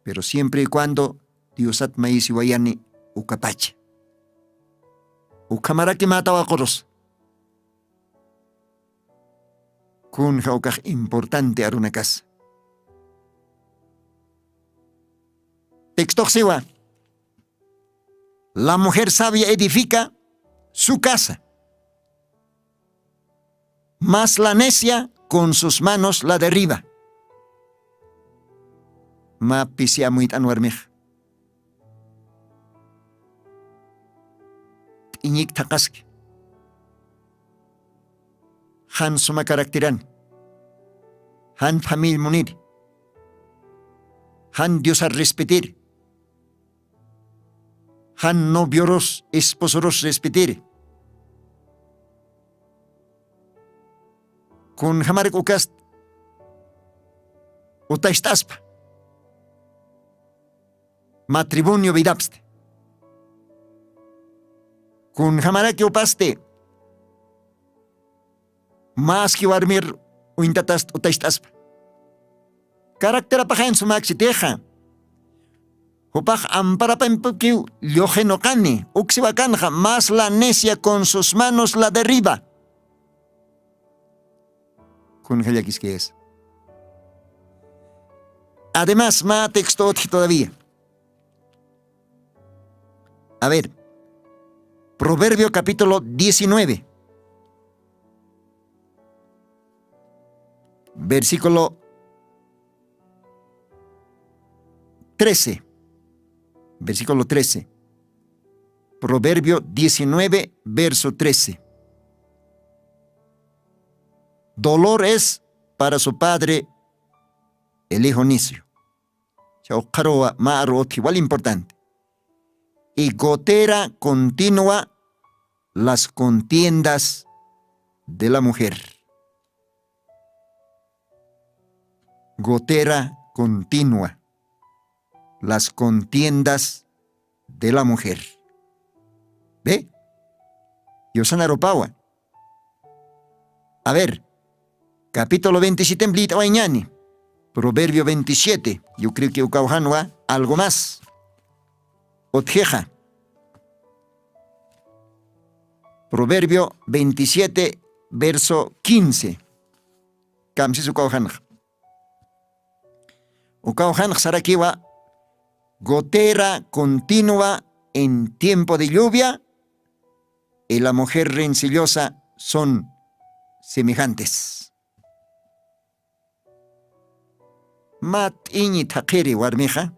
Pero siempre y cuando Diosat maisi wayani ukapache. Ukamaraki matawa koros. Kun jaukaj importante aruna casa. Texto siwa. La mujer sabia edifica su casa, mas la necia con sus manos la derriba. Ma pisia muit anwarmej. Iñik takaski. Han suma karakteran. Han famil munir. Han Dios a respetar. Han novioros, esposoros respetar. Kun hamarek ukast. Utaistaspa. Matrimonio vidapste. Kun hamaraki upaste. Mas que warmir uintatast utaistaspa. Karaktera pajain sumaksi teja. Hupaj amparapempukiu lyojenokani, uxiwakanja, más la necia con sus manos la derriba. Con Heliakis que es. Además, más texto todavía. A ver, Proverbio capítulo 19. Versículo 13. Versículo 13. Proverbio 19, verso 13. Dolor es para su padre el hijo necio. Chaukaroa maarot igual importante. Y gotera continua las contiendas de la mujer. Gotera continua las contiendas de la mujer. ¿Ve? Yosana Ropawa. A ver, capítulo 27 en Blita Wañani, Proverbio 27. Yo creo que Ukauhanwa algo más. Otjeja. Proverbio 27, verso 15. Kamsis Ukauhanwa. Ukauhanwa Sarakiwa. Gotera continua en tiempo de lluvia y la mujer rencillosa son semejantes. Mat iñi takere warmeja.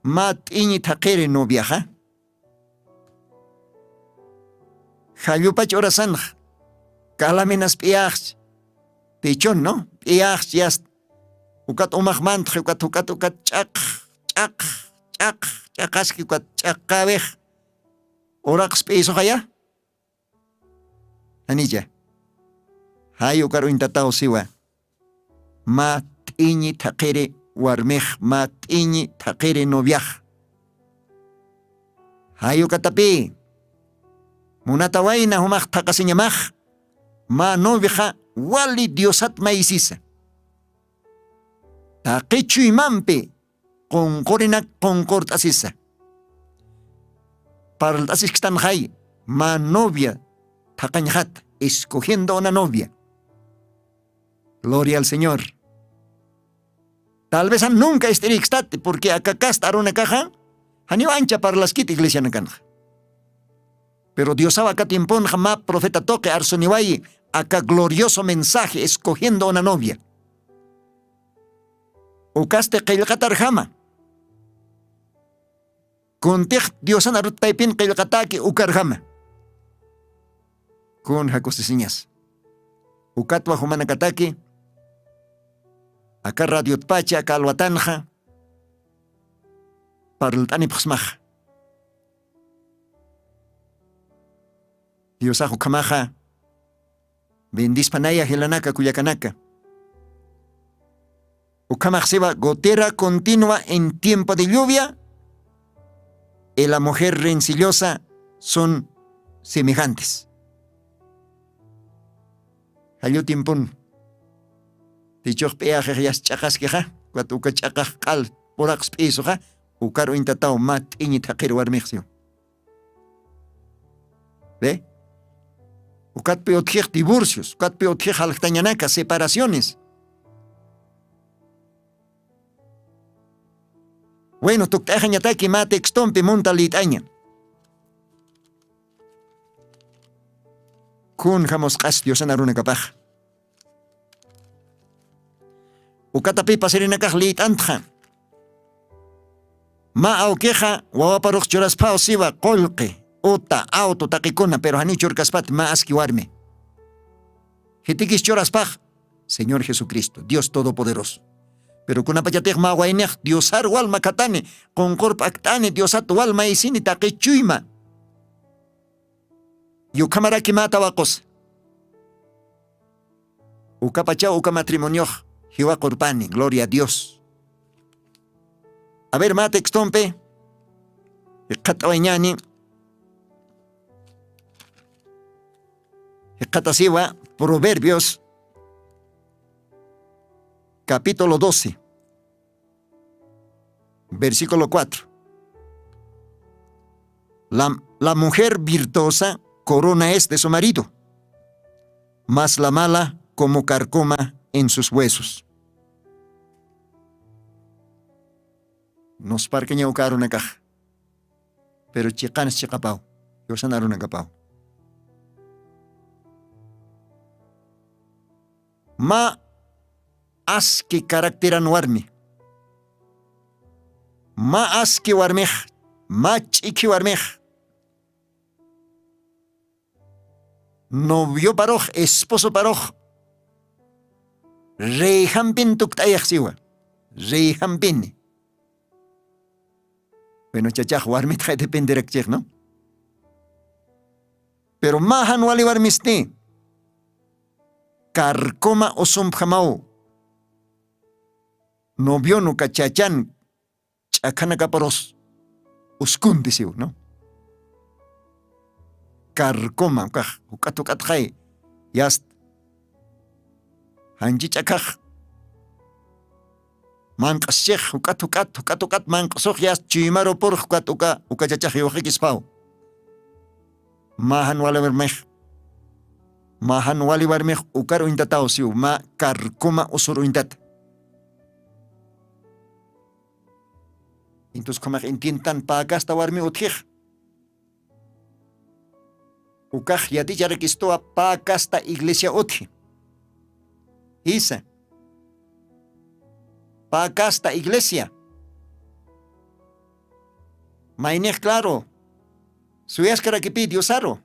Mat iñi takere noviaja. Jayupach orasanj. Kalamenas piach. Tichon, ¿no? Piach yast. Ukat umahmant, ukat chak, chakaski, ukat chakabej. Orax peso kaya. Anilla. Hay ukaro intatao siwa. Mat iñi takere warmej, mat iñi takere noviaj. Hay ukatapi. Munatawaina humaj takasiñamaj. Ma novija wali diosat maisisa. Taqichu imampe concorina concord asisa. Para el asis que están ahí, ma novia taqañjat, escogiendo una novia. Gloria al Señor. Tal vez nunca esté extate, porque acá está una caja, han ancha para las kit iglesia nakanja. Pero Dios sabe acá tiempo jamás profeta toque arsoniwai, acá glorioso mensaje, escogiendo una novia. Ukaste qillqatar jama. Kuntij Diosan arutaypin qillqataki ukar jama. Kun hakosisiñas. Ukatwa humanakataki. Acá radio pacha, acá alwatanja. Parltani pxmaja. Diosahu kamaja. Bendispanaya hilanaka kuyakanaka. Ukamaxeba gotera continua en tiempo de lluvia y la mujer rencillosa son semejantes. Hayutimpun. Tichoch peaje yas chakaskeja, cuatuca chakakal porax pesoja, ukaro intatao mat iñit haker warmexio. ¿Ve? Ucatpe otjej divorcios, ucatpe otjej altañanaca, separaciones. Bueno, tuktajañataki mate extompe monta litaña. Kun jamos Dios anaruna kapaj. Ukatapi pasirinakaj litantja. Ma auqueja wawaparuj churaspao siwa qolqe uta auto taqikuna pero hani churkaspat ma askiwarme. Hitikis churaspaj, Señor Jesucristo, Dios Todopoderoso. Pero kunapayatej ma wainej Diosar walma katane, con corp actane Diosat walma isini taqichuyma. Yukamaraki mata waqos. Ukapacha uka matrimonio, hiwa corpani, gloria a Dios. A ver, mate extompe. Ikatawañani. Ikatasiwa, Proverbios, capítulo 12, versículo 4. La mujer virtuosa corona es de su marido, mas la mala como carcoma en sus huesos. Nos parqueña ucar una caja, pero chicanes chicapau, yo sanar una capau. Ma aski karakteran warmi, ma aski warmej, ma chiki warmej. Novio paroj, esposo paroj, reihampin tuktayaj siwa, reihampin. Bueno, chachaj warmit hay depender akchej, ¿no? Pero mahan wali warmisni, karkoma osumphamau, novio no kachachan, chakana kaparos, uskundisiw, ¿no? Karkoma, ukatukat hay, yast, hanji chakaj, manqasyej, ukatukat, manqasoj, yast, chimaro por ukachachaj, yojikispau. Mahan wali warmej, mahan wali warmej, ukaro intatao siw, ma karkoma usuro intat. Entonces, como entiendan pa gasta warmi utjej. Ukaj yati yarekistoa pa gasta iglesia utji. Isa. Pa gasta iglesia. Mainej claro. Suyas karakipi diosaro.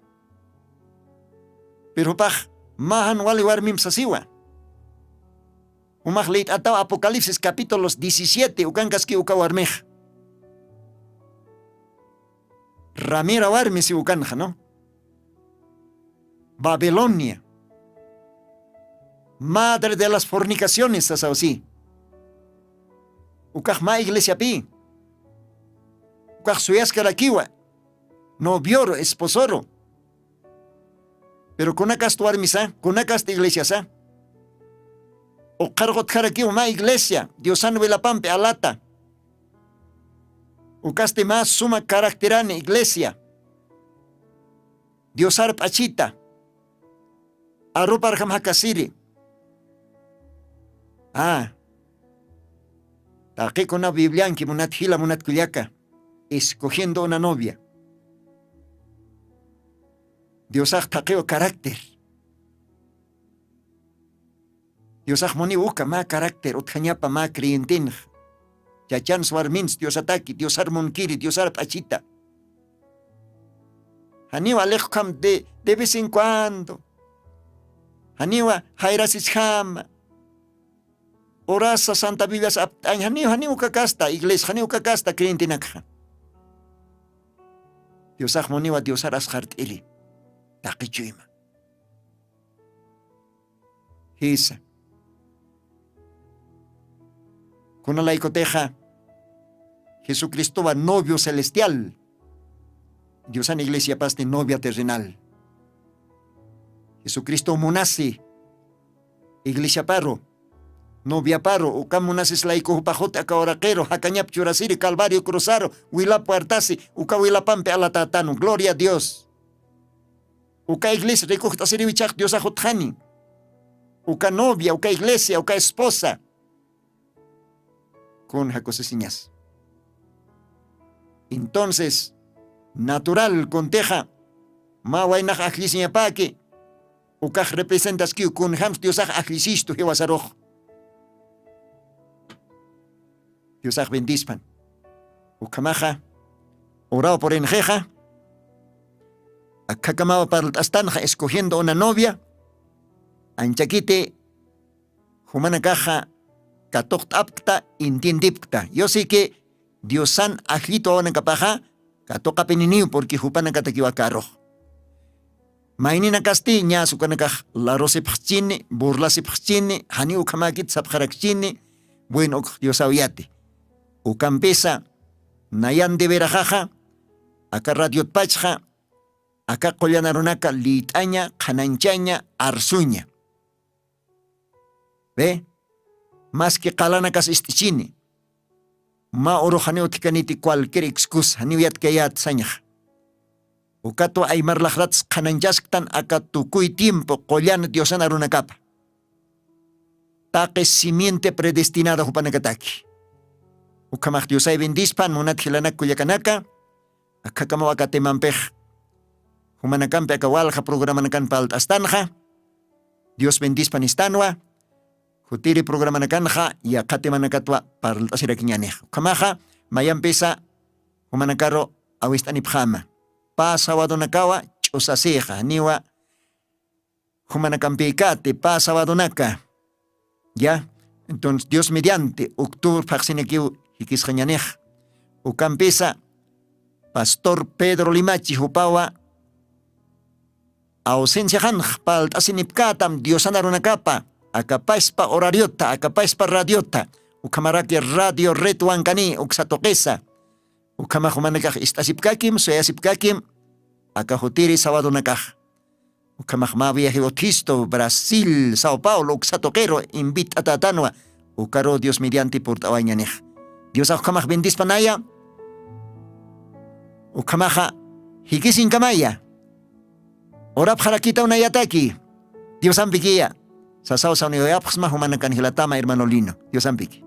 Pero paj mahan wali warmim sasiwa. Umaj leit atao Apocalipsis capítulos 17 ukankaski ukawarmej. Ramira warmi si ukanja, ¿no? Babilonia, madre de las fornicaciones, así. Ukaj ma iglesia pi. Ukaj suyas karakiwa. Novioro, esposoro. Pero kunakas tu armisa, kunakas tu iglesia sa. O cargot karakiwa ma iglesia, Diosano velapampe alata. Ukaste más suma caracterane iglesia. Diosar pachita. Arupar hakasiri. Taque con una biblianki munat hila munat kuliaka. Escogiendo una novia. Diosar taqueo carácter. Diosar moni uka ma carácter. Utjañapa ma creentin. Chachan suarmins, Dios ataki, Dios armonkiri, Dios arpachita. Haniwa alejkam de vez en cuando. Haniwa jairasis jama. Orasa Santa Biblia aptañ. Haniwa kakasta, iglesia, haniwa kakasta, creentinakja. Dios ahmoniwa, Dios arashart ili. Takichuima. Hisa. Con la icoteja, Jesucristo va novio celestial. Dios en iglesia paste novia terrenal. Jesucristo monase, iglesia paro, novia paro, o camonases laico pajote a caoraquero, hacañap churasiri, calvario cruzaro, huila puertasi, uca huila pampe a la tatano. Gloria a Dios. Uka iglesia recoge siriwichak Dios ajotjani. Uka novia, uka iglesia, uka esposa. Con jacosesiñas. Entonces, natural conteja. Ma wainaj ajlisiña paqui. Uka representas que con hams Dios ajlisisto hewasaroj. Dios bendispan. Ukamaja. Orado por enjeja. Akakamaba para el astanja escogiendo una novia. Anchaquite. Humana caja. Katokt apta intindipta. Yo sé que Dios san ajlito a una capaja. Katoka peniniu porque jupana katakiwa carro. Mainina castiña sukanakaj la rosipchini, burlasipchini, hani ukamakit sapjarakchini. Bueno, Dios auyate. Ukampesa. Nayan de verajaja. Acá radio pachja. Acá collanarunaka litaña, kananchaña, arsuña. ¿Ve? Más que calanakas istichini. Ma orojaneo tikaniti cualquier excusa. Haniuyat kayat sañaj. Ukato aymar lajrats kananchasktan acá tukuy tiempo collana diosana runakapa. Taque simiente predestinada hupanakataki. Ukamaj diosay bendispan munat hilanak kuyakanaka. Acá kamo acá mampej. Humanakampe acá walja programanakan palt astanja. Dios bendispan istanwa. Jutiri programanakanja y acá temanakatwa palt asirakiñanej. Ukamaja mayampesa humanakaro awistanipjama. Pa sawadonakawa chosaseja niwa humanakampikate pa sawadonaka. Ya, entonces Dios mediante octubre paxinekiu hikisjañanej. Ukampesa Pastor Pedro Limachi hupawa ausencia hanj palt asinipkatam diosanarunakapa akapaspa horariota akapaspa radiota ukamaraki radio retuankani uksatoqesa ukamajumanakaj istasipkakim soyasipkakim akajutiri sawadonakaj ukamajma viaje otisto Brasil Sao Paulo uksatoqero invita tatanwa ukaro Dios mediante portawañanej Dios ukamaj bendispanaya ukamaja hikisin kamaya orap harakita unayataki Dios ampikia sasao sa unioyapas mahumanakan hilatama hermano Lino Dios ampiki.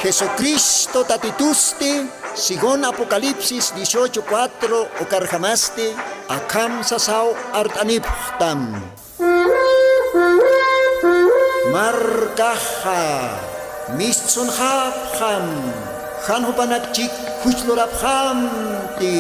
Jesucristo tatituste, según Apocalipsis 18:4 okarjamaste, akam sasao artaniptam. Markaha, mistsun hapham, hanhupanakchik hujluraphamti.